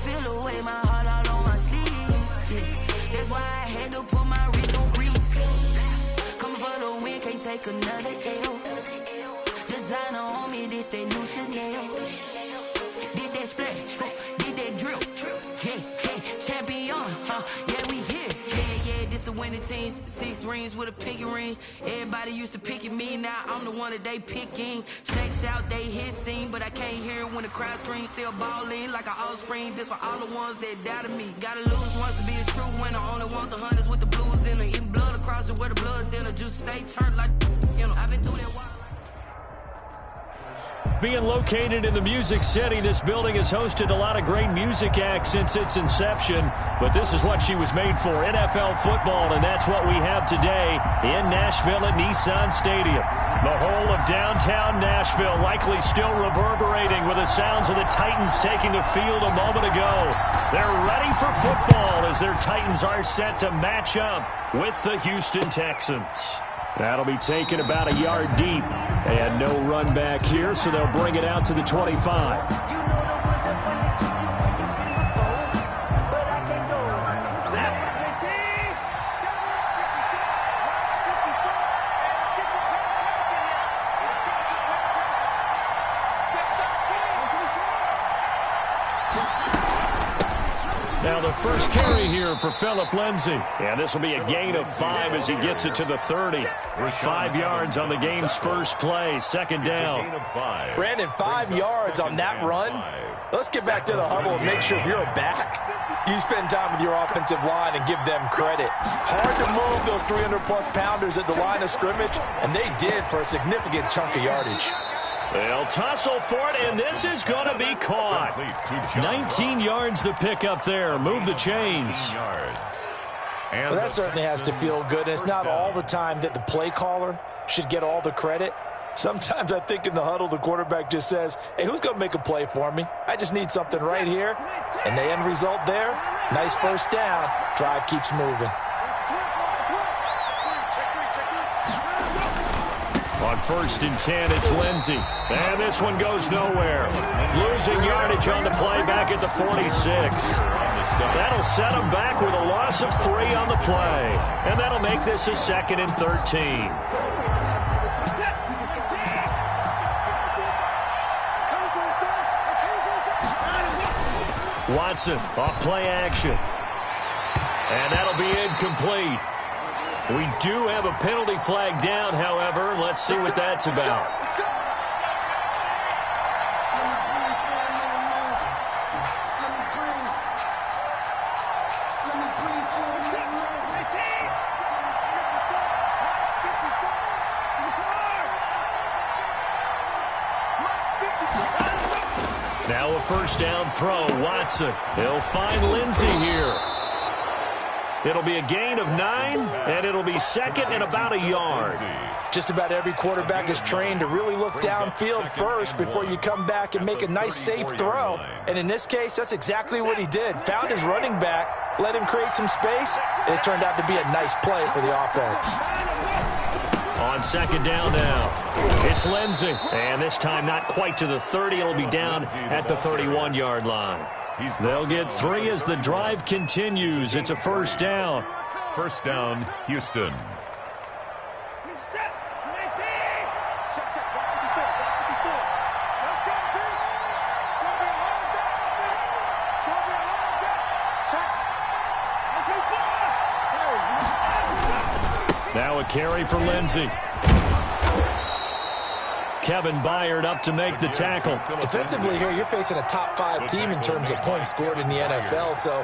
feel the way, my heart all on my sleeve. Yeah. That's why I had to put my wrist on freeze. Coming for the win, can't take another L. Designer on me, this that new Chanel. Did that splash, did that drill. Yeah, champion, yeah, we here. Yeah, this the winning team. 6 rings with a pinky ring. Everybody used to picking me, now I'm the one that they picking. Snakes out, they hit scene, but I can't hear it when the crowd screams. Still balling like an offspring. This for all the ones that doubted me. Gotta lose once to be a true winner. Only want the hunters with the blues in it. Eating blood across it where the blood dinner. Just stay turned like, you know, I've been through that while. Being located in the Music City, this building has hosted a lot of great music acts since its inception, but this is what she was made for, NFL football, and that's what we have today in Nashville at Nissan Stadium. The whole of downtown Nashville likely still reverberating with the sounds of the Titans taking the field a moment ago. They're ready for football as their Titans are set to match up with the Houston Texans. That'll be taken about a yard deep. They had no run back here, so they'll bring it out to the 25. Now the first carry here for Phillip Lindsay. And this will be a gain of 5 as he gets it to the 30. 5 yards on the game's first play, second down. Brandon, 5 yards on that run. Let's get back to the huddle and make sure if you're a back, you spend time with your offensive line and give them credit. Hard to move those 300-plus pounders at the line of scrimmage, and they did for a significant chunk of yardage. They'll tussle for it, and this is going to be caught. 19 yards to pick up there. Move the chains. Well, that certainly has to feel good. It's not all the time that the play caller should get all the credit. Sometimes I think in the huddle, the quarterback just says, hey, who's going to make a play for me? I just need something right here. And the end result there, nice first down. Drive keeps moving. On 1st and 10, it's Lindsay. And this one goes nowhere. Losing yardage on the play back at the 46. That'll set them back with a loss of 3 on the play. And that'll make this a 2nd and 13. Watson off play action. And that'll be incomplete. We do have a penalty flag down, however. Let's see what that's about. Now a first down throw, Watson. He'll find Lindsay here. It'll be a gain of 9, and it'll be 2nd and about a yard. Just about every quarterback is trained to really look downfield first before you come back and make a nice, safe throw. And in this case, that's exactly what he did. Found his running back, let him create some space, and it turned out to be a nice play for the offense. On 2nd down now, it's Lindsay. And this time not quite to the 30. It'll be down at the 31-yard line. They'll get 3 as the drive continues. It's a first down. First down, Houston. Now a carry for Lindsay. Kevin Byard up to make the tackle. Defensively here, you're facing a top-5 team in terms of points scored in the NFL. So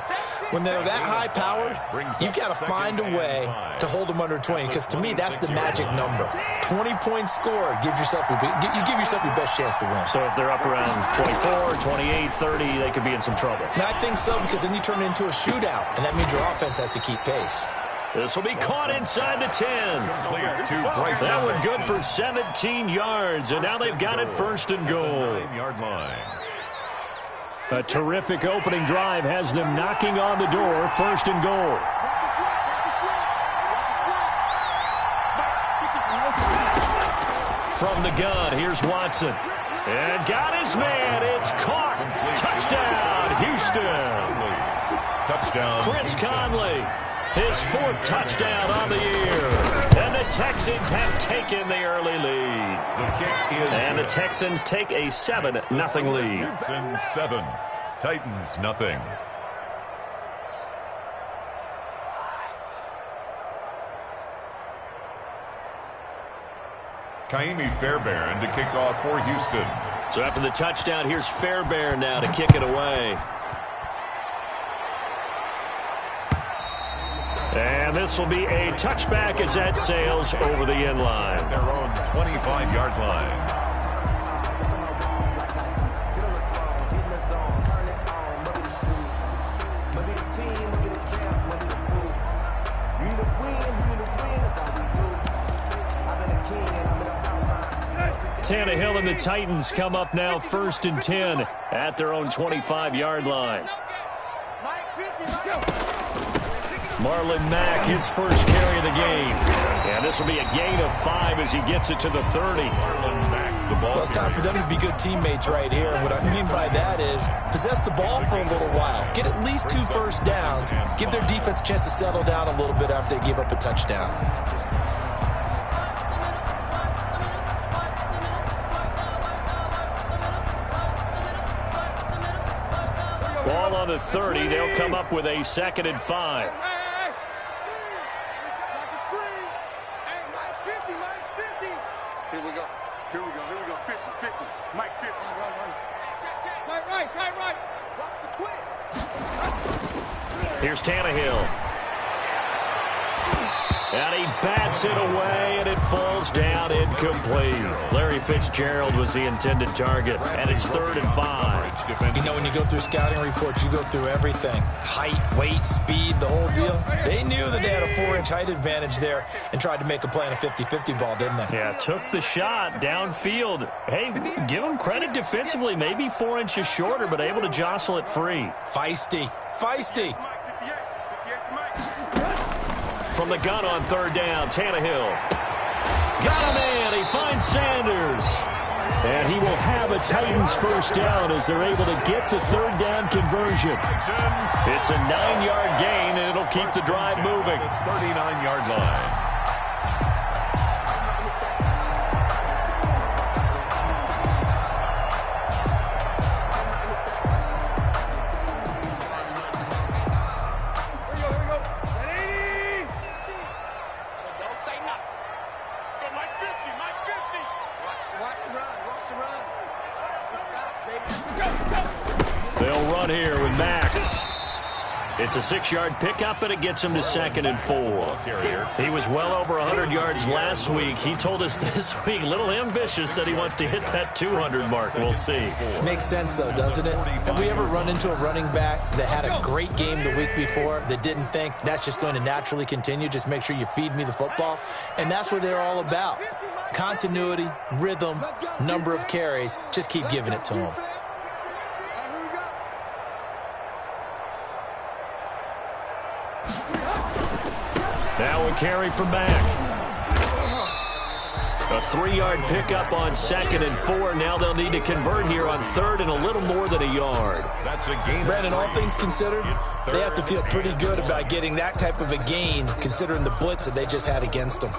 when they're that high-powered, you've got to find a way to hold them under 20. Because to me, that's the magic number. 20 points scored gives yourself you give yourself your best chance to win. So if they're up around 24, 28, 30, they could be in some trouble. And I think so, because then you turn it into a shootout, and that means your offense has to keep pace. This will be caught inside the 10. That one good for 17 yards, and now they've got it 1st and goal. A terrific opening drive has them knocking on the door, 1st and goal. From the gun, here's Watson. And got his man. It's caught. Touchdown, Houston. Touchdown. Chris Conley, his 4th touchdown on the year. And the Texans have taken the early lead. The kick is and the Texans take a 7-0 lead. Texans 7, Titans nothing. Kaimi Fairbairn to kick off for Houston. So after the touchdown, here's Fairbairn now to kick it away. And this will be a touchback as that sails over the end line. Their own 25-yard line. Tannehill and the Titans come up now 1st and 10 at their own 25-yard line. Marlon Mack, his first carry of the game. And this will be a gain of 5 as he gets it to the 30. Marlon Mack, the ball. Well, it's time for them to be good teammates right here. And what I mean by that is possess the ball for a little while. Get at least 2 first downs. Give their defense a chance to settle down a little bit after they give up a touchdown. Ball on the 30. They'll come up with a 2nd and 5. Here we go. 50, 50. Mike 50. Right. Watch the twins. Here's Tannehill. And he bats it away, and it falls down incomplete. Larry Fitzgerald was the intended target, and it's 3rd and 5. You know, when you go through scouting reports, you go through everything. Height, weight, speed, the whole deal. They knew that they had a 4-inch height advantage there and tried to make a play on a 50-50 ball, didn't they? Yeah, took the shot downfield. Hey, give them credit defensively. Maybe 4 inches shorter, but able to jostle it free. Feisty. From the gun on 3rd down, Tannehill. Got a man. He finds Sanders. And he will have a Titans first down as they're able to get the 3rd down conversion. It's a 9-yard gain, and it'll keep the drive moving. 39-yard line. They'll run here with Mack. It's a 6-yard pickup, and it gets him to 2nd and 4. He was well over 100 yards last week. He told us this week, a little ambitious, that he wants to hit that 200 mark. We'll see. Makes sense, though, doesn't it? Have we ever run into a running back that had a great game the week before that didn't think that's just going to naturally continue? Just make sure you feed me the football. And that's what they're all about. Continuity, rhythm, number of carries. Just keep giving it to them. Now a carry from Mack. A 3-yard pickup on 2nd and 4. Now they'll need to convert here on 3rd and a little more than a yard. That's a gain. Brandon, all things considered, they have to feel pretty good about getting that type of a gain, considering the blitz that they just had against them.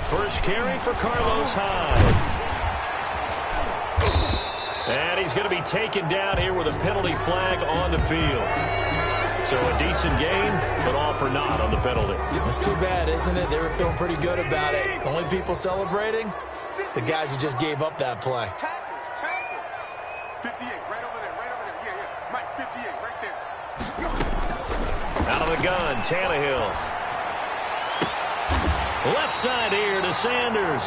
First carry for Carlos Hyde. And he's going to be taken down here with a penalty flag on the field. So a decent game, but all for naught on the penalty. It's too bad, isn't it? They were feeling pretty good about it. The only people celebrating, the guys who just gave up that play. 58, right over there. Yeah. Mike, 58, right there. Out of the gun, Tannehill. Left side here to Sanders.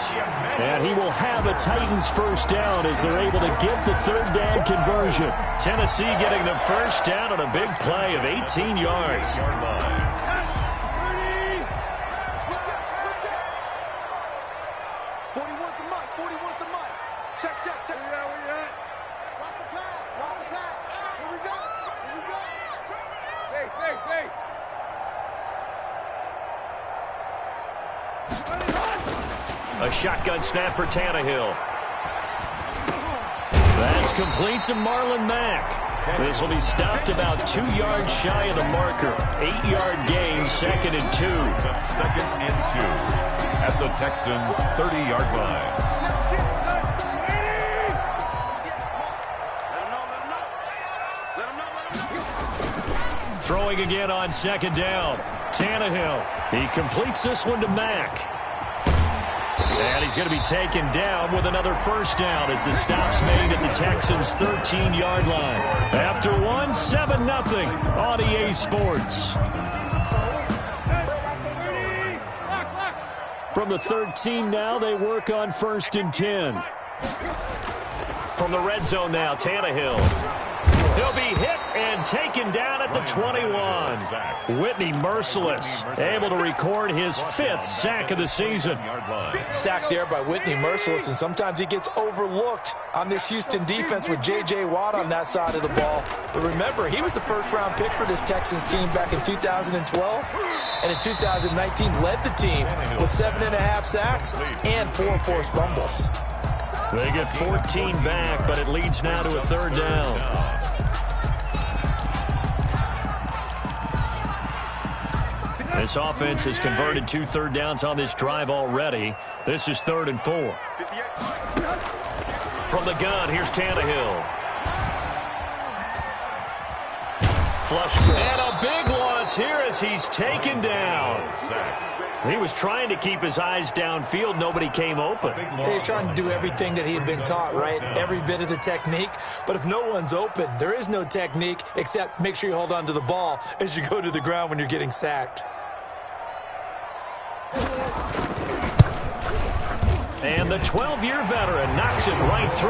And he will have a Titans first down as they're able to get the 3rd down conversion. Tennessee getting the first down on a big play of 18 yards. 41 to Mike. Check. Watch the pass. A shotgun snap for Tannehill. That's complete to Marlon Mack. This will be stopped about 2 yards shy of the marker. 8-yard gain, 2nd and 2. 2nd and 2 at the Texans' 30-yard line. Throwing again on 2nd down. Tannehill. He completes this one to Mack. And he's going to be taken down with another 1st down as the stop's made at the Texans' 13-yard line. After one, 7-0 on EA Sports. From the 13 now, they work on 1st and 10. From the red zone now, Tannehill. He'll be hit and taken down at the 21. Whitney Merciless, able to record his 5th sack of the season. Sacked there by Whitney Merciless, and sometimes he gets overlooked on this Houston defense with J.J. Watt on that side of the ball. But remember, he was the 1st-round pick for this Texans team back in 2012. And in 2019, led the team with 7.5 sacks and 4 forced fumbles. They get 14 back, but it leads now to a 3rd down. This offense has converted 2 3rd downs on this drive already. This is 3rd and 4. From the gun, here's Tannehill. Flush, and a big loss here as he's taken down. He was trying to keep his eyes downfield. Nobody came open. He's trying to do everything that he had been taught, right? Every bit of the technique. But if no one's open, there is no technique except make sure you hold on to the ball as you go to the ground when you're getting sacked. And the 12-year veteran knocks it right through.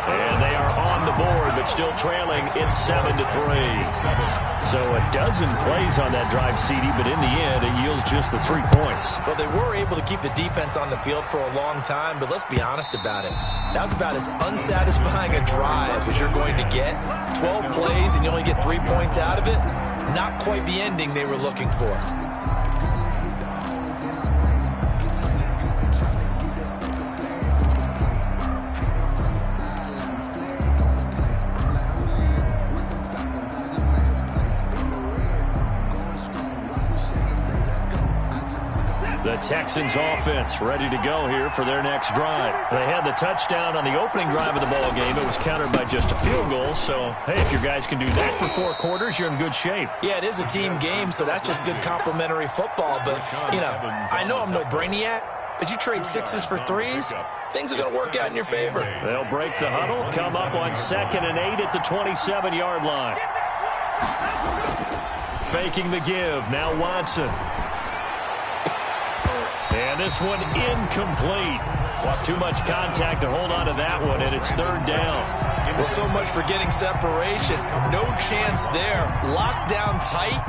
And they are on the board, but still trailing. It's 7-3. So a dozen plays on that drive, CD, but in the end, it yields just the 3 points. Well, they were able to keep the defense on the field for a long time, but let's be honest about it. That was about as unsatisfying a drive as you're going to get. 12 plays and you only get 3 points out of it. Not quite the ending they were looking for. The Texans offense ready to go here for their next drive. They had the touchdown on the opening drive of the ball game. It was countered by just a field goal. So, hey, if your guys can do that for 4 quarters, you're in good shape. Yeah, it is a team game, so that's just good complimentary football. But, you know, I know I'm no brainiac, but you trade 6s for 3s, things are going to work out in your favor. They'll break the huddle, come up on 2nd and 8 at the 27-yard line. Faking the give, now Watson. And this one incomplete. Well, too much contact to hold on to that one, and it's 3rd down. Well, so much for getting separation. No chance there. Locked down tight,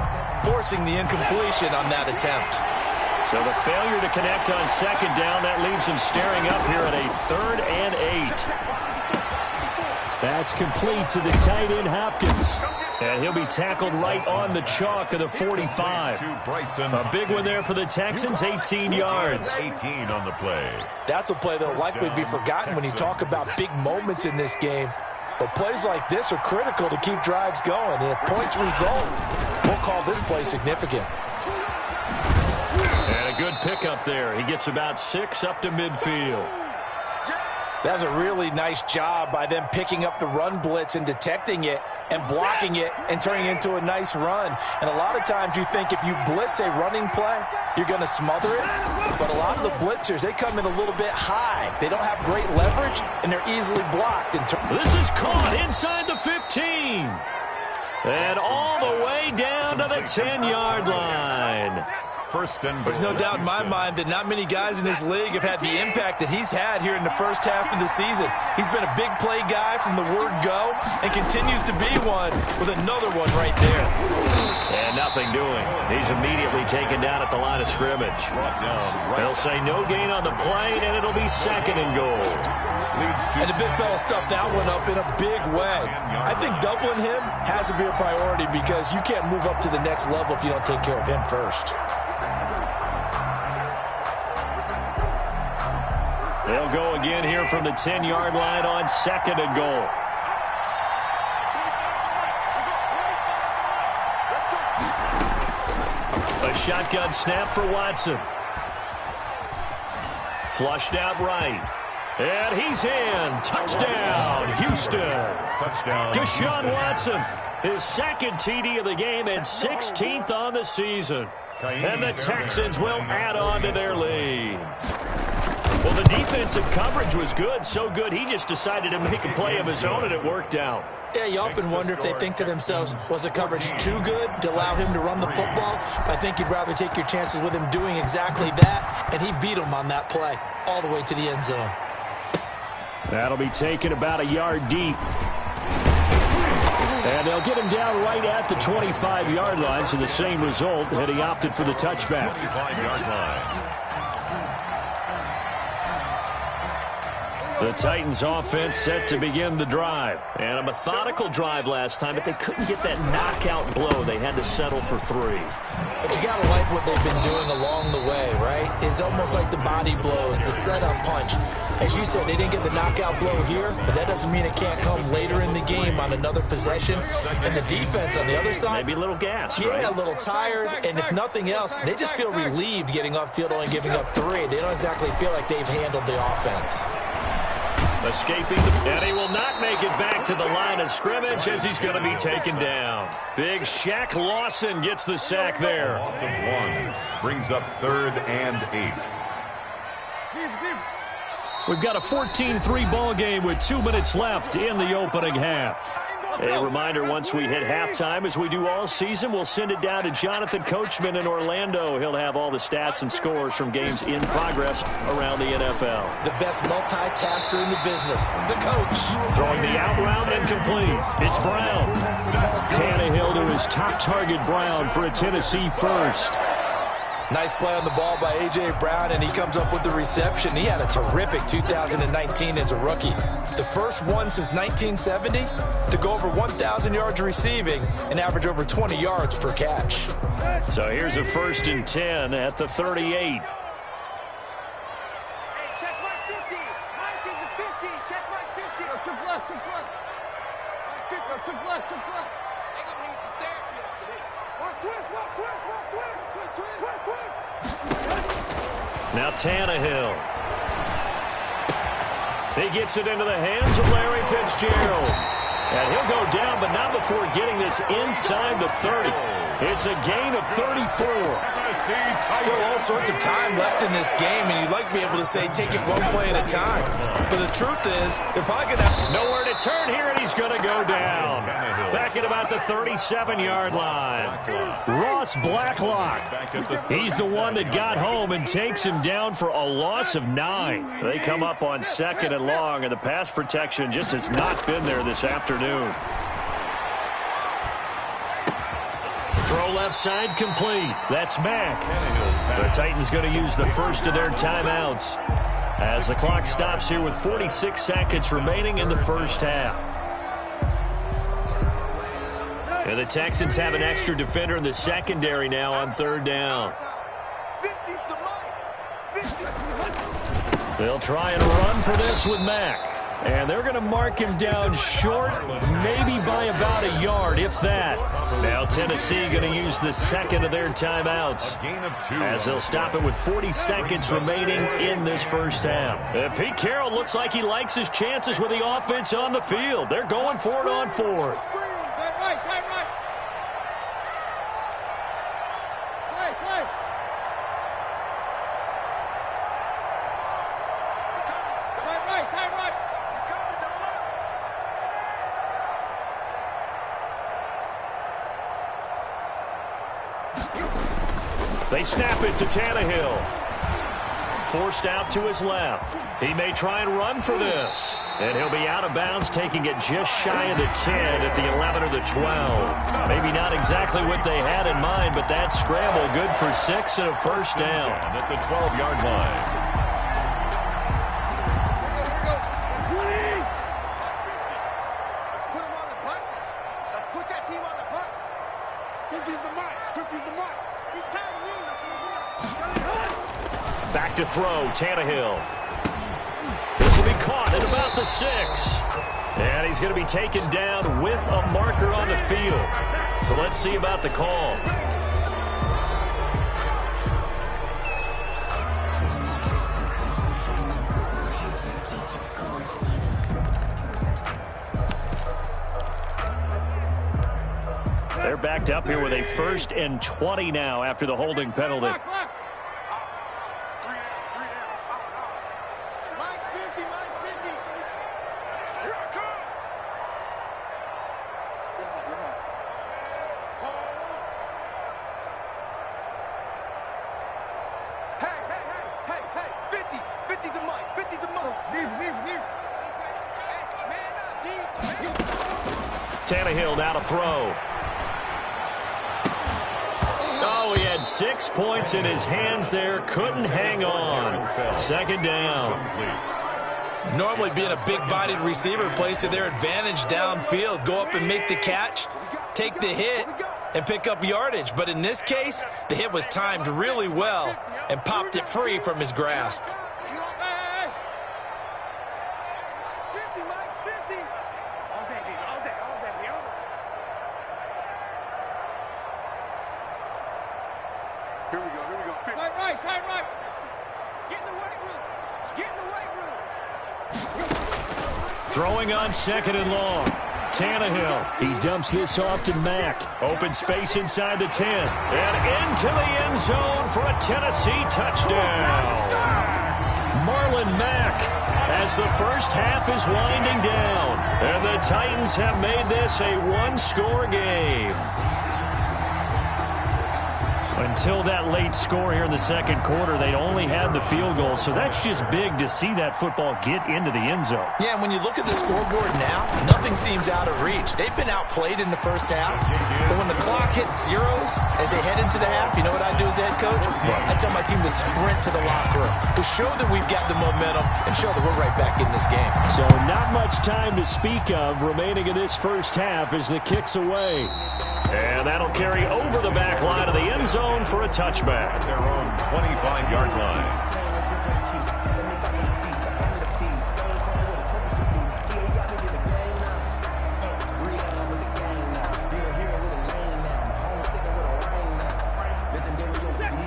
forcing the incompletion on that attempt. So the failure to connect on 2nd down, that leaves him staring up here at a 3rd and 8. That's complete to the tight end, Hopkins. And he'll be tackled right on the chalk of the 45. A big one there for the Texans, 18 yards. 18 on the play. That's a play that'll likely be forgotten when you talk about big moments in this game. But plays like this are critical to keep drives going. And if points result, we'll call this play significant. And a good pickup there. He gets about 6 up to midfield. That's a really nice job by them picking up the run blitz and detecting it and blocking it and turning it into a nice run. And a lot of times you think if you blitz a running play, you're going to smother it. But a lot of the blitzers, they come in a little bit high. They don't have great leverage, and they're easily blocked. This is caught inside the 15. And all the way down to the 10-yard line. First and There's no doubt in my mind that not many guys in this league have had the impact that he's had here in the first half of the season. He's been a big play guy from the word go and continues to be one with another one right there. And nothing doing. He's immediately taken down at the line of scrimmage. They'll say no gain on the play, and it'll be second and goal. And the big fella stuffed that one up in a big way. I think doubling him has to be a priority because you can't move up to the next level if you don't take care of him first. They'll go again here from the 10-yard line on second and goal. A shotgun snap for Watson. Flushed out right. And he's in. Touchdown, Houston. Touchdown. Deshaun Watson, his second TD of the game and 16th on the season. And the Texans will add on to their lead. Well, the defensive coverage was good, so good he just decided to make a play of his own, and it worked out. Yeah, you often wonder if they think to themselves, was the coverage too good to allow him to run the football? I think you'd rather take your chances with him doing exactly that, and he beat him on that play all the way to the end zone. That'll be taken about a yard deep. And they'll get him down right at the 25-yard line, so the same result, and he opted for the touchback. 25-yard line. The Titans offense set to begin the drive. And a methodical drive last time, but they couldn't get that knockout blow. They had to settle for 3. But you got to like what they've been doing along the way, right? It's almost like the body blows, the setup punch. As you said, they didn't get the knockout blow here, but that doesn't mean it can't come later in the game on another possession. And the defense on the other side, maybe a little gas, yeah, right? A little tired. And if nothing else, they just feel relieved getting off field only giving up 3. They don't exactly feel like they've handled the offense. Escaping, and he will not make it back to the line of scrimmage as he's going to be taken down. Big Shaq Lawson gets the sack there. Loss of 1 brings up 3rd and 8. We've got a 14-3 ball game with 2 minutes left in the opening half. A reminder, once we hit halftime, as we do all season, we'll send it down to Jonathan Coachman in Orlando. He'll have all the stats and scores from games in progress around the NFL. The best multitasker in the business, the coach. Throwing the out route and complete. It's Brown. Tannehill to his top target, Brown, for a Tennessee first. Nice play on the ball by A.J. Brown, and he comes up with the reception. He had a terrific 2019 as a rookie. The first one since 1970 to go over 1,000 yards receiving and average over 20 yards per catch. So here's a 1st and 10 at the 38. Hey, check mark 50. Mike is a 50. Check mark 50. Or took left, took left. Mike's 50. Or took left, took left. They're going to need some therapy after this. Watch twist, watch twist, watch twist. Twist, twist, twist, twist. Now Tannehill. He gets it into the hands of Larry Fitzgerald. And he'll go down, but not before getting this inside the 30. It's a gain of 34. Still all sorts of time left in this game, and you'd like to be able to say take it one play at a time. But the truth is, they're probably going to have nowhere to turn here, and he's going to go down. Back at about the 37-yard line. Ross Blacklock. He's the one that got home and takes him down for a loss of 9. They come up on 2nd and long, and the pass protection just has not been there this afternoon. Throw left side complete. That's Mack. The Titans going to use the first of their timeouts as the clock stops here with 46 seconds remaining in the first half. And the Texans have an extra defender in the secondary now on 3rd down. They'll try and run for this with Mack. And they're going to mark him down short, maybe by about a yard, if that. Now Tennessee going to use the 2nd of their timeouts as they'll stop it with 40 seconds remaining in this first half. And Pete Carroll looks like he likes his chances with the offense on the field. They're going for it on 4th. Right. Play. Tight right. They snap it to Tannehill. Forced out to his left. He may try and run for this. And he'll be out of bounds, taking it just shy of the 10 at the 11 or the 12. Maybe not exactly what they had in mind, but that scramble good for 6 and a first down. At the 12-yard line. Back to throw, Tannehill. This will be caught at about the 6. And he's going to be taken down with a marker on the field. So let's see about the call. They're backed up here with a 1st and 20 now after the holding penalty. Tannehill now to throw. Oh, he had 6 points in his hands there. Couldn't hang on. 2nd down. Normally being a big-bodied receiver plays to their advantage downfield. Go up and make the catch, take the hit, and pick up yardage. But in this case, the hit was timed really well and popped it free from his grasp. Here we go. Tight right. Get in the weight room. Throwing on 2nd and long. Tannehill. He dumps this off to Mack. Open space inside the 10. And into the end zone for a Tennessee touchdown. Marlon Mack as the first half is winding down. And the Titans have made this a one-score game. Until that late score here in the 2nd quarter, they'd only had the field goal, so that's just big to see that football get into the end zone. Yeah, and when you look at the scoreboard now, nothing seems out of reach. They've been outplayed in the first half, but when the clock hits zeros as they head into the half, you know what I do as the head coach? I tell my team to sprint to the locker room to show that we've got the momentum and show that we're right back in this game. So not much time to speak of remaining in this first half as the kick's away. And that'll carry over the back line of the end zone for a touchback. At their own 25-yard line.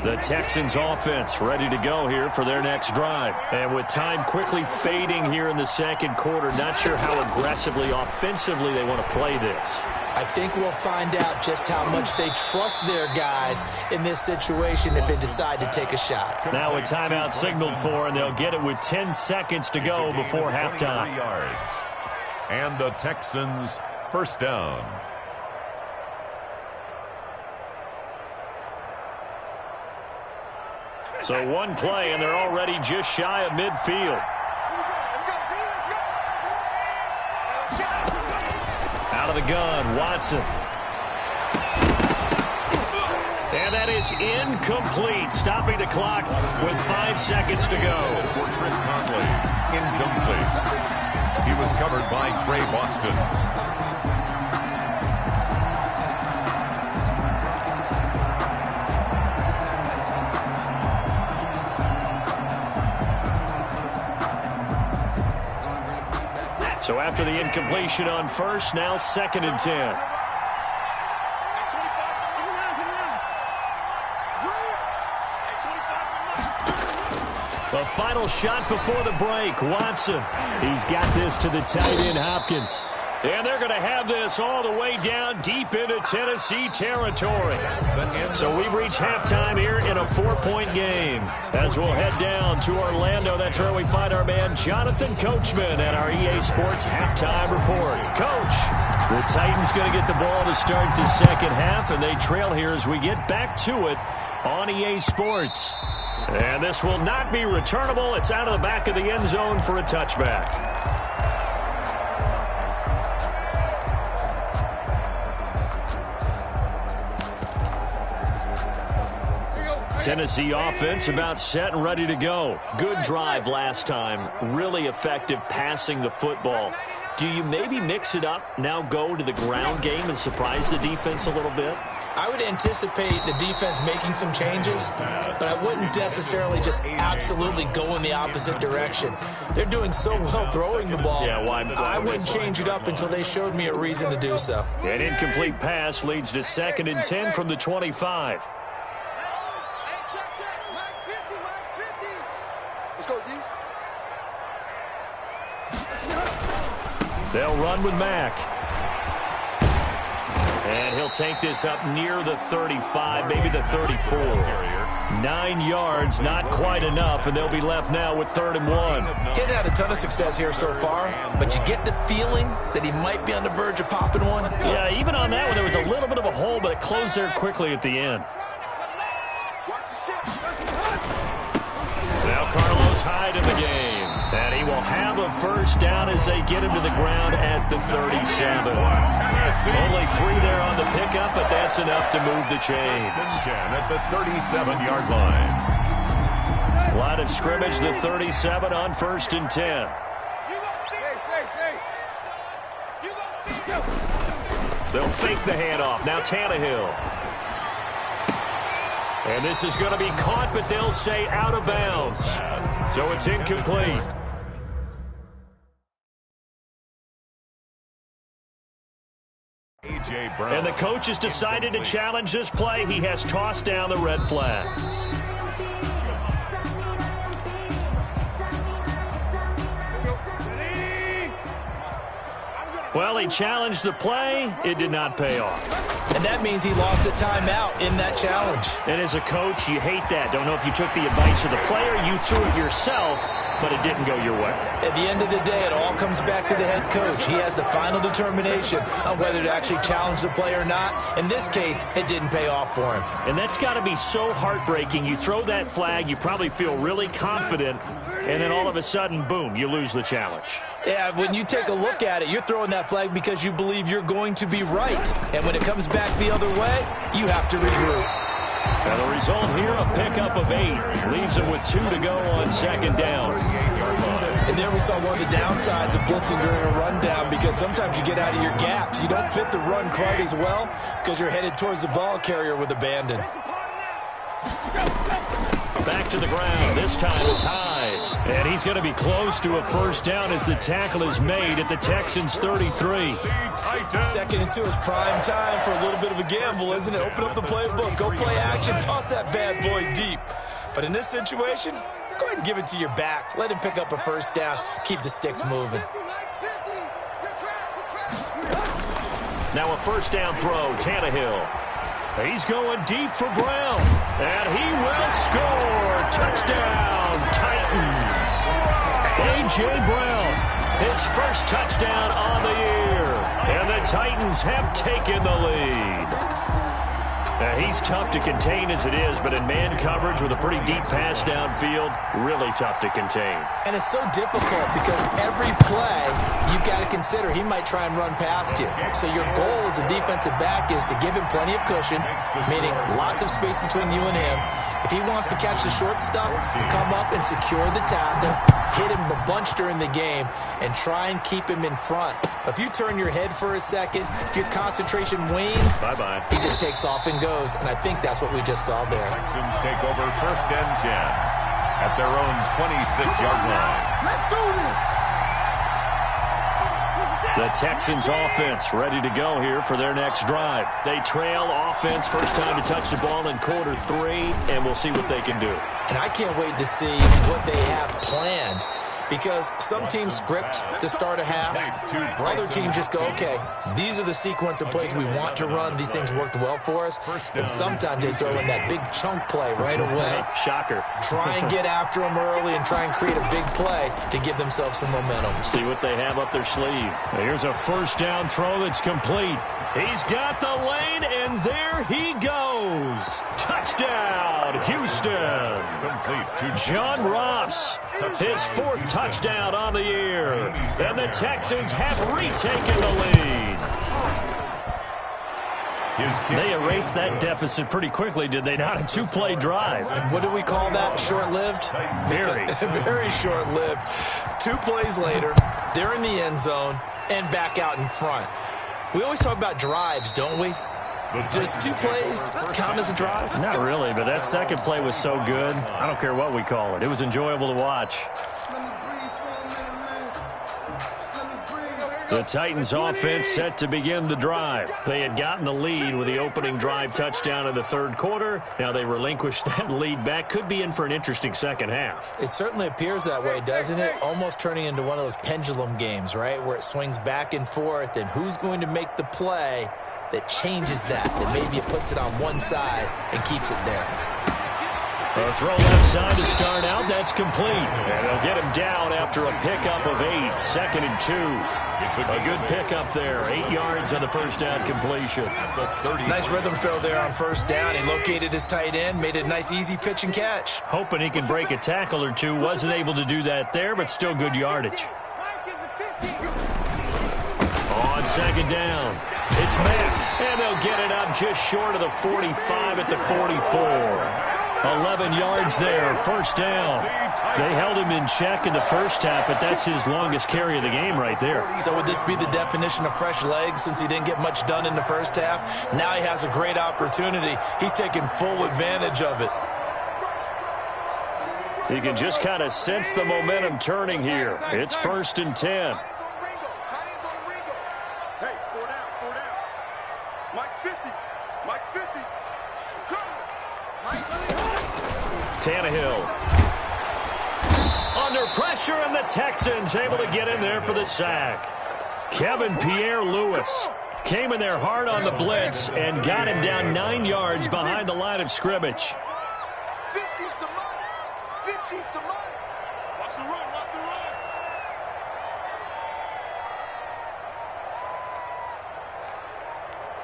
The Texans offense ready to go here for their next drive. And with time quickly fading here in the 2nd quarter, not sure how aggressively, offensively they want to play this. I think we'll find out just how much they trust their guys in this situation if they decide to take a shot. Now a timeout signaled for, and they'll get it with 10 seconds to go before halftime. Yards. And the Texans first down. So one play, and they're already just shy of midfield. Out of the gun, Watson. And that is incomplete, stopping the clock with 5 seconds to go. For Chris Conley, incomplete. He was covered by Trey Boston. So after the incompletion on first, now 2nd and 10. The final shot before the break, Watson. He's got this to the tight end, Hopkins. And they're going to have this all the way down deep into Tennessee territory. So we've reached halftime here in a 4-point game. As we'll head down to Orlando, that's where we find our man Jonathan Coachman at our EA Sports Halftime Report. Coach, the Titans going to get the ball to start the 2nd half, and they trail here as we get back to it on EA Sports. And this will not be returnable. It's out of the back of the end zone for a touchback. Tennessee offense about set and ready to go. Good drive last time. Really effective passing the football. Do you maybe mix it up, now go to the ground game and surprise the defense a little bit? I would anticipate the defense making some changes, but I wouldn't necessarily just absolutely go in the opposite direction. They're doing so well throwing the ball. Yeah, why I wouldn't change it up until they showed me a reason to do so. An incomplete pass leads to 2nd and 10 from the 25. They'll run with Mack. And he'll take this up near the 35, maybe the 34. 9 yards, not quite enough, and they'll be left now with 3rd and 1. He hadn't had a ton of success here so far, but you get the feeling that he might be on the verge of popping one. Yeah, even on that one, there was a little bit of a hole, but it closed there quickly at the end. Now Carlos Hyde in the game. And he will have a first down as they get him to the ground at the 37. Only 3 there on the pickup, but that's enough to move the chains. At the 37-yard line. Line of scrimmage, the 37 on 1st and 10. They'll fake the handoff. Now Tannehill. And this is going to be caught, but they'll say out of bounds. So it's incomplete. And the coach has decided to challenge this play. He has tossed down the red flag. Well, he challenged the play. It did not pay off. And that means he lost a timeout in that challenge. And as a coach, you hate that. Don't know if you took the advice of the player, you threw it yourself, but it didn't go your way. At the end of the day, it all comes back to the head coach. He has the final determination on whether to actually challenge the play or not. In this case, it didn't pay off for him. And that's got to be so heartbreaking. You throw that flag, you probably feel really confident, and then all of a sudden, boom, you lose the challenge. Yeah, when you take a look at it, you're throwing that flag because you believe you're going to be right. And when it comes back the other way, you have to regroup. And the result here, a pickup of 8. Leaves him with 2 to go on 2nd down. And there we saw one of the downsides of blitzing during a rundown, because sometimes you get out of your gaps. You don't fit the run quite as well because you're headed towards the ball carrier with abandon. Back to the ground. This time it's Hyde. And he's going to be close to a first down as the tackle is made at the Texans' 33. 2nd and 2 is prime time for a little bit of a gamble, isn't it? Open up the playbook. Go play action. Toss that bad boy deep. But in this situation, go ahead and give it to your back. Let him pick up a first down. Keep the sticks moving. Now a first down throw. Tannehill. He's going deep for Brown. And he will score. Touchdown, Titans. A.J. Brown, his first touchdown on the year. And the Titans have taken the lead. Now, he's tough to contain as it is, but in man coverage with a pretty deep pass downfield, really tough to contain. And it's so difficult because every play you've got to consider he might try and run past you. So your goal as a defensive back is to give him plenty of cushion, meaning lots of space between you and him. If he wants to catch the short stuff, come up and secure the tackle, hit him a bunch during the game, and try and keep him in front. But if you turn your head for a second, if your concentration wanes, bye-bye. He just takes off and goes, and I think that's what we just saw there. Texans take over 1st and 10 at their own 26-yard line. Let's do this! The Texans offense ready to go here for their next drive. They trail offense, first time to touch the ball in quarter 3, and we'll see what they can do. And I can't wait to see what they have planned because some teams script to start a half. Other teams just go, okay, these are the sequence of plays we want to run. These things worked well for us. And sometimes they throw in that big chunk play right away. Shocker. Try and get after them early and try and create a big play to give themselves some momentum. See what they have up their sleeve. Here's a first down throw that's complete. He's got the lane, and there he goes. Touchdown, Houston. Complete to John Ross, his 4th touchdown on the year. And the Texans have retaken the lead. They erased that deficit pretty quickly, did they not? A 2-play drive. What do we call that? Short-lived? Very. Very short-lived. 2 plays later, they're in the end zone and back out in front. We always talk about drives, don't we? Does 2 plays count as a drive? Not really, but that second play was so good. I don't care what we call it. It was enjoyable to watch. The Titans offense set to begin the drive. They had gotten the lead with the opening drive touchdown in the 3rd quarter. Now they relinquished that lead back. Could be in for an interesting second half. It certainly appears that way, doesn't it? Almost turning into one of those pendulum games, right, where it swings back and forth, and who's going to make the play that changes that maybe it puts it on one side and keeps it there. A throw left side to start out. That's complete. And they'll get him down after a pickup of 8. 2nd and 2. A good pickup there. 8 yards on the first down completion. Nice rhythm throw there on first down. He located his tight end, made it a nice easy pitch and catch. Hoping he can break a tackle or two. Wasn't able to do that there, but still good yardage. On 2nd down, it's Mack, and they'll get it up just short of the 45 at the 44. 11 yards there, first down. They held him in check in the first half, but that's his longest carry of the game right there. So would this be the definition of fresh legs since he didn't get much done in the first half? Now he has a great opportunity. He's taking full advantage of it. You can just kind of sense the momentum turning here. It's 1st and 10. Tannehill under pressure, and the Texans able to get in there for the sack. Kevin Pierre-Louis came in there hard on the blitz and got him down 9 yards behind the line of scrimmage. 50's the money. 50's the money. Watch the run. Watch the run.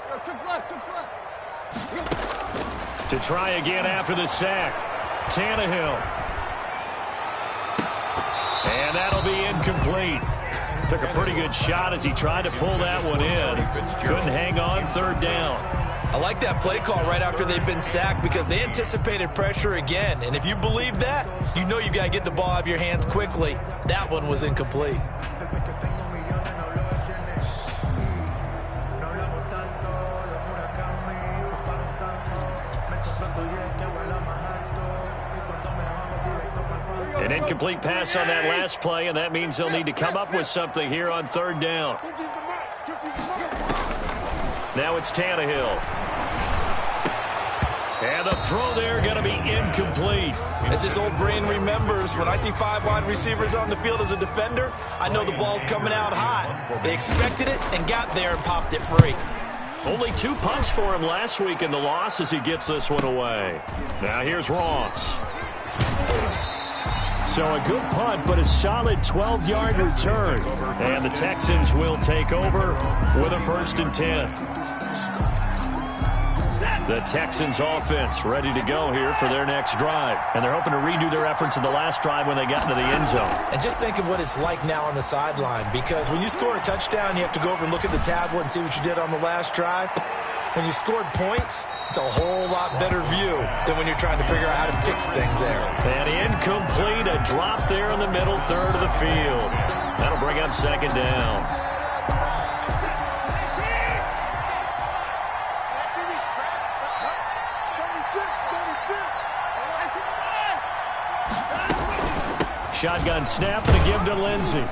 Yo, took left. To try again after the sack. Tannehill. And that'll be incomplete. Took a pretty good shot as he tried to pull that one in. Couldn't hang on, 3rd down. I like that play call right after they've been sacked because they anticipated pressure again. And if you believe that, you know you got to get the ball out of your hands quickly. That one was incomplete. An incomplete pass on that last play, and that means they'll need to come up with something here on 3rd down. Now it's Tannehill. And the throw there going to be incomplete. As his old brain remembers, when I see 5 wide receivers on the field as a defender, I know the ball's coming out hot. They expected it and got there and popped it free. Only 2 punts for him last week in the loss as he gets this one away. Now here's Ross. So a good punt, but a solid 12-yard return. And the Texans will take over with a 1st and 10. The Texans offense ready to go here for their next drive. And they're hoping to redo their efforts in the last drive when they got into the end zone. And just think of what it's like now on the sideline, because when you score a touchdown, you have to go over and look at the tablet and see what you did on the last drive. When you scored points, it's a whole lot better view than when you're trying to figure out how to fix things there. And incomplete, a drop there in the middle third of the field. That'll bring up 2nd down. Shotgun snap and a give to Lindsey.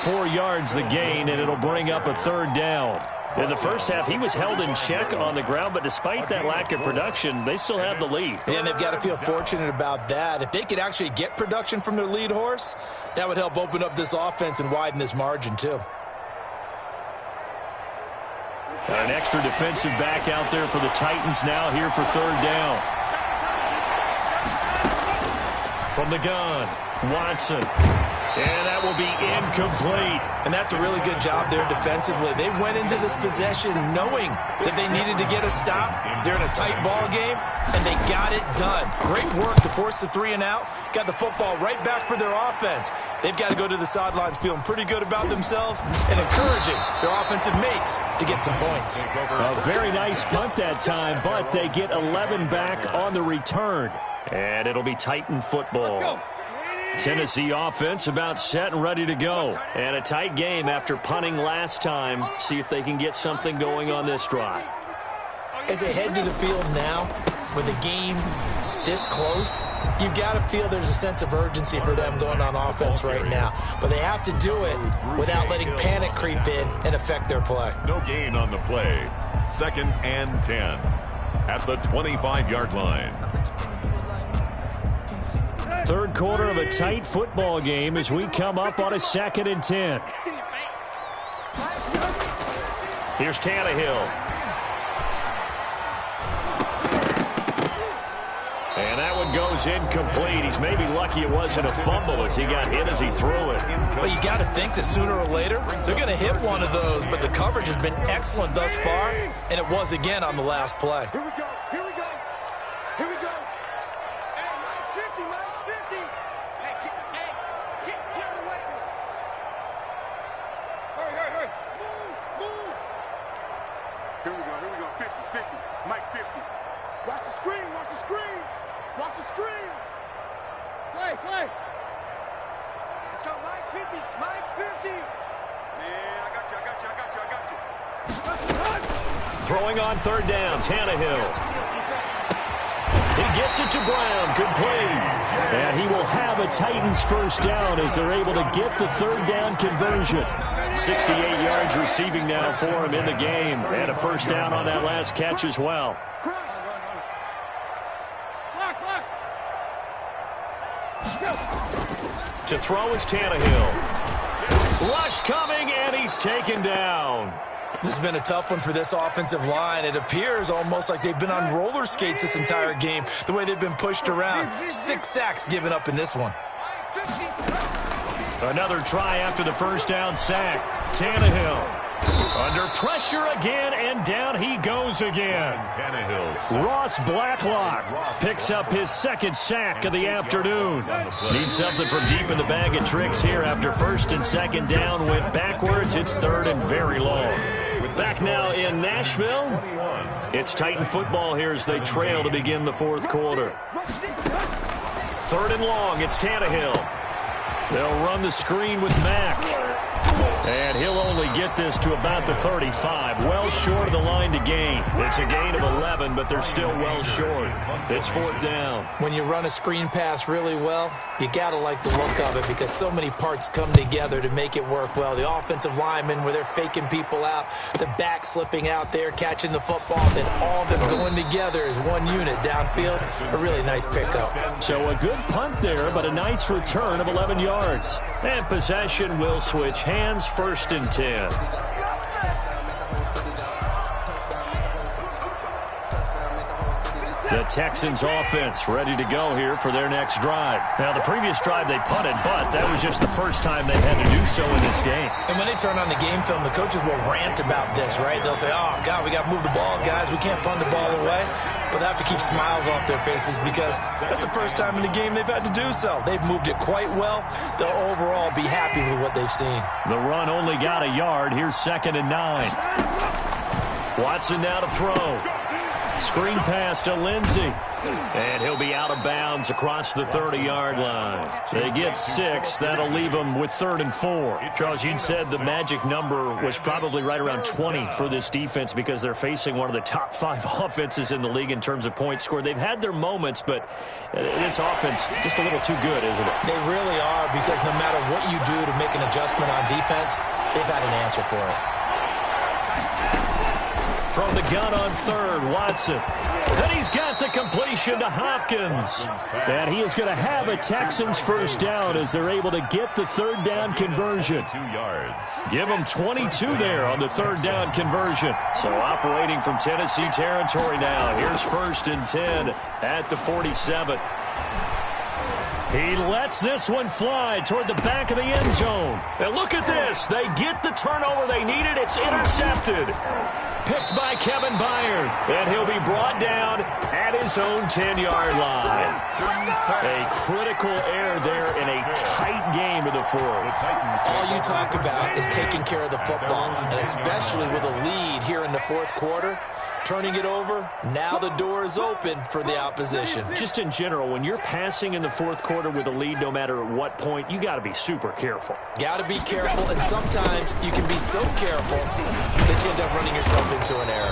4 yards the gain, and it'll bring up a 3rd down. In the first half, he was held in check on the ground, but despite that lack of production, they still have the lead. And they've got to feel fortunate about that. If they could actually get production from their lead horse, that would help open up this offense and widen this margin too. An extra defensive back out there for the Titans now here for third down. From the gun, Watson. And that will be incomplete. And that's a really good job there defensively. They went into this possession knowing that they needed to get a stop. They're in a tight ball game, and they got it done. Great work to force the 3 and out. Got the football right back for their offense. They've got to go to the sidelines feeling pretty good about themselves and encouraging their offensive mates to get some points. A very nice punt that time, but they get 11 back on the return. And it'll be Titan football. Tennessee offense about set and ready to go. And a tight game after punting last time. See if they can get something going on this drive. As they head to the field now, with the game this close, you've got to feel there's a sense of urgency for them going on offense right now. But they have to do it without letting panic creep in and affect their play. No gain on the play. 2nd and 10 at the 25-yard line. Third quarter of a tight football game as we come up on a 2nd and 10. Here's Tannehill. And that one goes incomplete. He's maybe lucky it wasn't a fumble as he got hit as he threw it. Well, you got to think that sooner or later they're going to hit one of those, but the coverage has been excellent thus far, and it was again on the last play. Here we go. Here we go. Here we go. Hey, Mike's 50. Mike's 50. Hey, get the way. Hurry. Move. Here we go. 50. Mike 50. Watch the screen. Watch the screen. Play. Let's go, Mike 50. Mike 50. Man, I got you. Throwing on third down, Tannehill. He gets it to Brown, complete. And he will have a Titans first down as they're able to get the third down conversion. 68 yards receiving now for him in the game. And a first down on that last catch as well. To throw is Tannehill. Rush coming, and he's taken down. This has been a tough one for this offensive line. It appears almost like they've been on roller skates this entire game, the way they've been pushed around. 6 sacks given up in this one. Another try after the first down sack. Tannehill under pressure again, and down he goes again. Ross Blacklock picks up his 2nd sack of the afternoon. Needs something from deep in the bag of tricks here after 1st and 2nd down. Went backwards. It's 3rd and very long. Back now in Nashville. It's Titan football here as they trail to begin the 4th quarter. 3rd and long. It's Tannehill. They'll run the screen with Mack. And he'll only get this to about the 35. Well short of the line to gain. It's a gain of 11, but they're still well short. It's 4th down. When you run a screen pass really well, you got to like the look of it because so many parts come together to make it work well. The offensive linemen where they're faking people out, the back slipping out there, catching the football, then all of them going together as one unit downfield. A really nice pickup. So a good punt there, but a nice return of 11 yards. And possession will switch hands. 1st and 10. The Texans offense ready to go here for their next drive. Now, the previous drive they punted, but that was just the first time they had to do so in this game. And when they turn on the game film, the coaches will rant about this, right? They'll say, oh, God, we got to move the ball, guys. We can't punt the ball away. But they have to keep smiles off their faces because that's the first time in the game they've had to do so. They've moved it quite well. They'll overall be happy with what they've seen. The run only got a yard. Here's 2nd and 9. Watson now to throw. Screen pass to Lindsey. And he'll be out of bounds across the 30-yard line. They get 6. That'll leave them with 3rd and 4. Charles, you'd said the magic number was probably right around 20 for this defense because they're facing one of the top 5 offenses in the league in terms of points scored. They've had their moments, but this offense just a little too good, isn't it? They really are because no matter what you do to make an adjustment on defense, they've had an answer for it. From the gun on third, Watson. Then he's got the completion to Hopkins. And he is going to have a Texans first down as they're able to get the third down conversion. 2 yards. Give them 22 there on the third down conversion. So operating from Tennessee territory now. Here's 1st and 10 at the 47. He lets this one fly toward the back of the end zone. And look at this. They get the turnover they needed. It's intercepted. Picked by Kevin Byard. And he'll be brought down at his own 10-yard line. A critical error there in a tight game of the fourth. All you talk about is taking care of the football, and especially with a lead here in the fourth quarter. Turning it over, now the door is open for the opposition. Just in general, when you're passing in the fourth quarter with a lead, no matter at what point, you got to be super careful. Got to be careful, and sometimes you can be so careful that you end up running yourself into an error.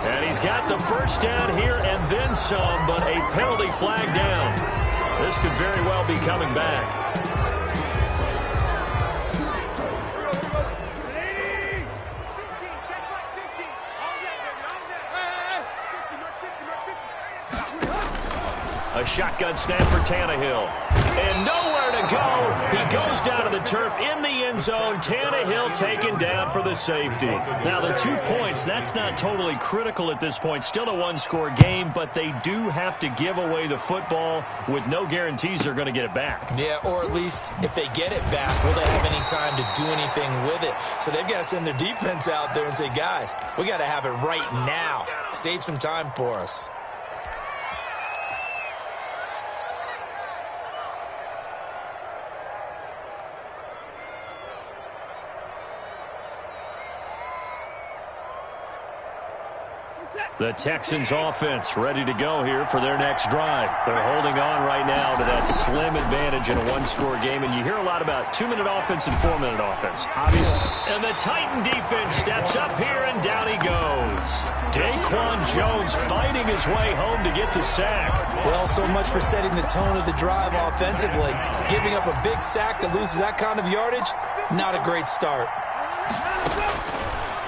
And he's got the first down here and then some, but a penalty flag down. This could very well be coming back. A shotgun snap for Tannehill. And nowhere to go. He goes down to the turf in the end zone. Tannehill taken down for the safety. Now, the 2 points, that's not totally critical at this point. Still a one-score game, but they do have to give away the football with no guarantees they're going to get it back. Yeah, or at least if they get it back, will they have any time to do anything with it? So they've got to send their defense out there and say, guys, we got to have it right now. Save some time for us. The Texans offense ready to go here for their next drive. They're holding on right now to that slim advantage in a one-score game, and you hear a lot about 2-minute offense and 4-minute offense, obviously. And the Titan defense steps up here, and down he goes. Daquan Jones fighting his way home to get the sack. Well, so much for setting the tone of the drive offensively. Giving up a big sack that loses that kind of yardage, not a great start.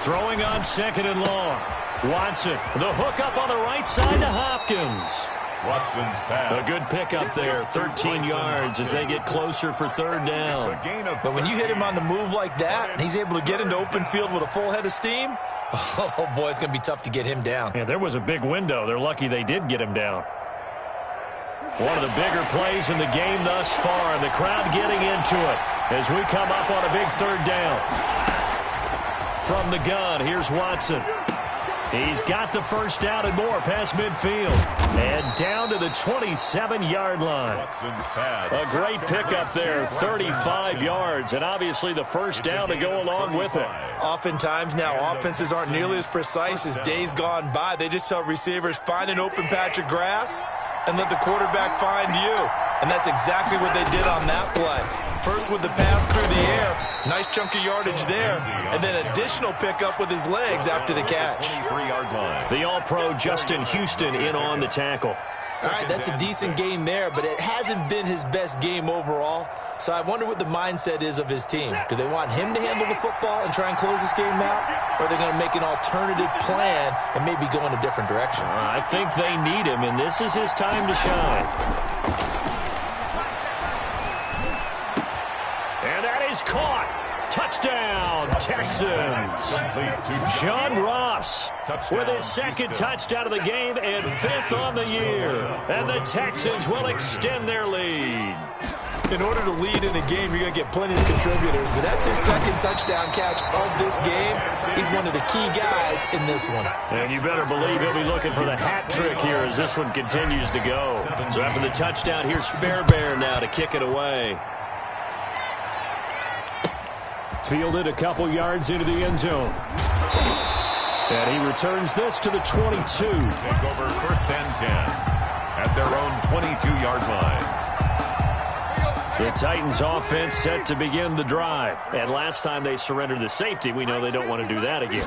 Throwing on 2nd and long. Watson, the hook up on the right side to Hopkins. Watson's pass. A good pickup there, 13 yards as they get closer for third down. But when you hit him on the move like that, and he's able to get into open field with a full head of steam, oh, boy, it's going to be tough to get him down. Yeah, there was a big window. They're lucky they did get him down. One of the bigger plays in the game thus far, and the crowd getting into it as we come up on a big third down. From the gun, here's Watson. He's got the first down and more past midfield. And down to the 27-yard line. A great pickup there, 35 yards, and obviously the first down to go along with it. Oftentimes now, offenses aren't nearly as precise as days gone by. They just tell receivers, find an open patch of grass and let the quarterback find you. And that's exactly what they did on that play. First with the pass through the air, nice chunk of yardage there, and then additional pickup with his legs after the catch. The All-Pro Justin Houston in on the tackle. All right, that's a decent game there, but it hasn't been his best game overall. So I wonder what the mindset is of his team. Do they want him to handle the football and try and close this game out? Or are they going to make an alternative plan and maybe go in a different direction? I think they need him, and this is his time to shine. Caught. Touchdown, Texans. John Ross with his second touchdown of the game and 5th on the year. And the Texans will extend their lead. In order to lead in a game, you're going to get plenty of contributors, but that's his second touchdown catch of this game. He's one of the key guys in this one. And you better believe he'll be looking for the hat trick here as this one continues to go. So after the touchdown, here's Fairbairn now to kick it away. Fielded a couple yards into the end zone. And he returns this to the 22. Take over 1st and 10 at their own 22-yard line. The Titans offense set to begin the drive. And last time they surrendered the safety, we know they don't want to do that again.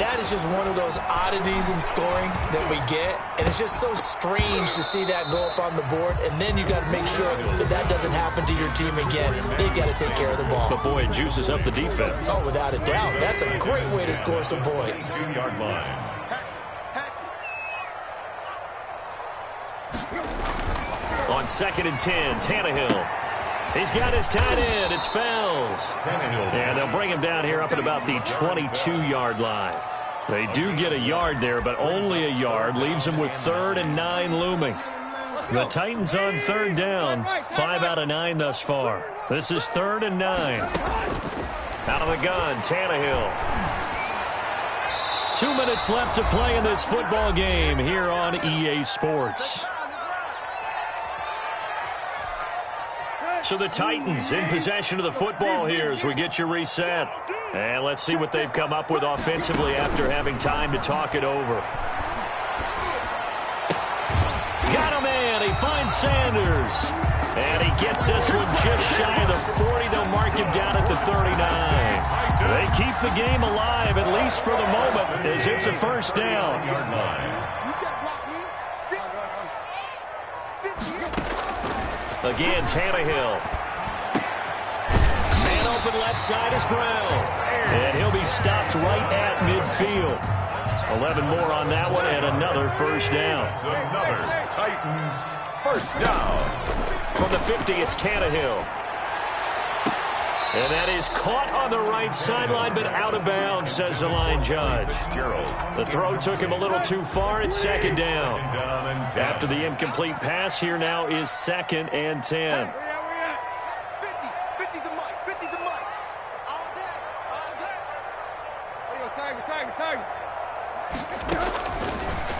That is just one of those oddities in scoring that we get, and it's just so strange to see that go up on the board, and then you got to make sure that that doesn't happen to your team again. They've got to take care of the ball. But, boy, it juices up the defense. Oh, without a doubt. That's a great way to score some points. 2-yard line. On 2nd and 10, Tannehill. He's got his tight end. It's Fells. And they'll bring him down here up at about the 22-yard line. They do get a yard there, but only a yard. Leaves them with 3rd and 9 looming. The Titans on 3rd down. 5 out of 9 thus far. This is 3rd and 9. Out of the gun, Tannehill. 2 minutes left to play in this football game here on EA Sports. So the Titans in possession of the football here as we get you reset. And let's see what they've come up with offensively after having time to talk it over. Got him in. He finds Sanders. And he gets this one just shy of the 40. They'll mark him down at the 39. They keep the game alive, at least for the moment, as it's a first down. Again, Tannehill. Man open left side is Brown. And he'll be stopped right at midfield. 11 more on that one and another first down. Another Titans first down. From the 50, it's Tannehill. And that is caught on the right sideline, but out of bounds, says the line judge. The throw took him a little too far. It's 2nd down. After the incomplete pass, here now is 2nd and 10. 50 the mic. 50 the mic. All day. All day. There you go, Tiger.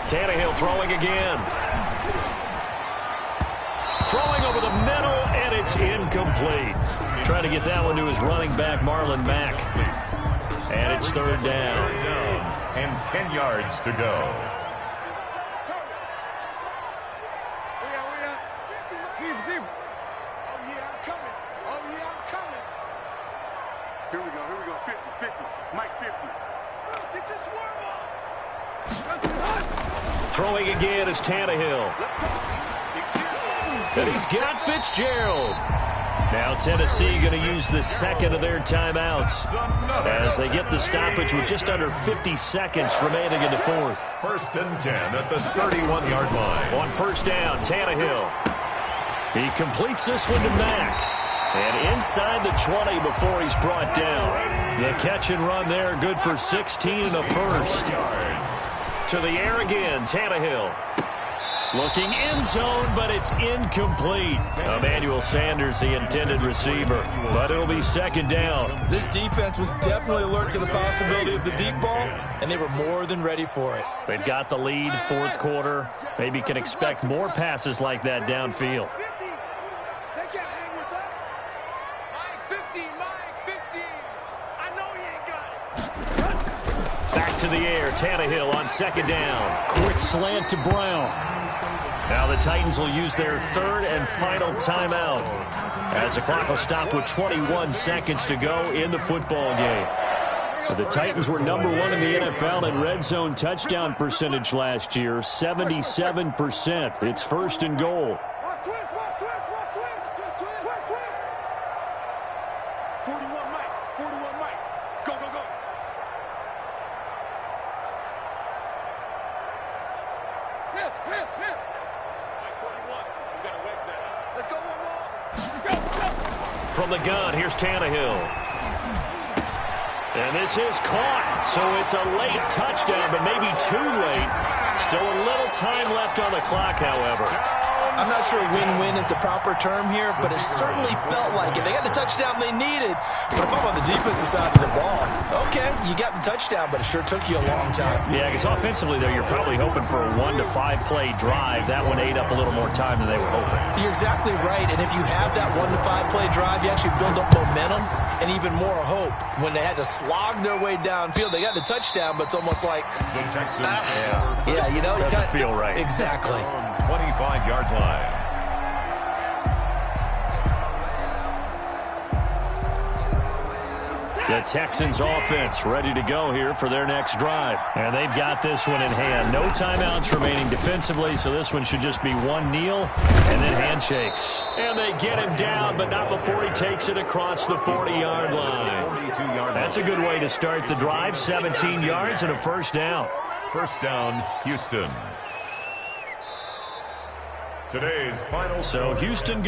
Tannehill throwing again. Throwing over the middle, and it's incomplete. Trying to get that one to his running back, Marlon Mack. And it's 3rd down. And 10 yards to go. Here we go. 50. Mike 50. Get your swerve on. Throwing again is Tannehill. And he's got Fitzgerald. Now Tennessee going to use the 2nd of their timeouts as they get the stoppage with just under 50 seconds remaining in the 4th. 1st and 10 at the 31-yard line. On first down, Tannehill. He completes this one to Mack. And inside the 20 before he's brought down. The catch and run there, good for 16 and a first. To the air again, Tannehill. Looking end zone, but it's incomplete. Emmanuel Sanders, the intended receiver, but it'll be 2nd down. This defense was definitely alert to the possibility of the deep ball, and they were more than ready for it. They've got the lead, 4th quarter. Maybe can expect more passes like that downfield. They can't hang with us. Mike 50. I know he ain't got it. Back to the air, Tannehill on 2nd down. Quick slant to Brown. Now the Titans will use their 3rd and final timeout as the clock will stop with 21 seconds to go in the football game. The Titans were number 1 in the NFL in red zone touchdown percentage last year, 77%. It's 1st and goal. Watch twist. 41 Mike. Go. Hit. Mike 41. You got to wedge that out. Let's go, one more. Let's go. From the gun, here's Tannehill. And this is caught, so it's a late touchdown, but maybe too late. Still a little time left on the clock, however. I'm not sure win-win is the proper term here, but it certainly felt like it. They got the touchdown they needed, but if I'm on the defensive side of the ball, okay, you got the touchdown, but it sure took you a long time. Yeah, because offensively, though, you're probably hoping for a 1 to 5 play drive. That one ate up a little more time than they were hoping. You're exactly right, and if you have that 1 to 5 play drive, you actually build up momentum and even more hope. When they had to slog their way downfield, they got the touchdown, but it's almost like, The Texans you know, doesn't feel right. Exactly. 25-yard line. The Texans offense ready to go here for their next drive. And they've got this one in hand. No timeouts remaining defensively, so this one should just be one kneel and then handshakes. And they get him down, but not before he takes it across the 40-yard line. That's a good way to start the drive. 17 yards and a first down. First down, Houston. Today's final. So Houston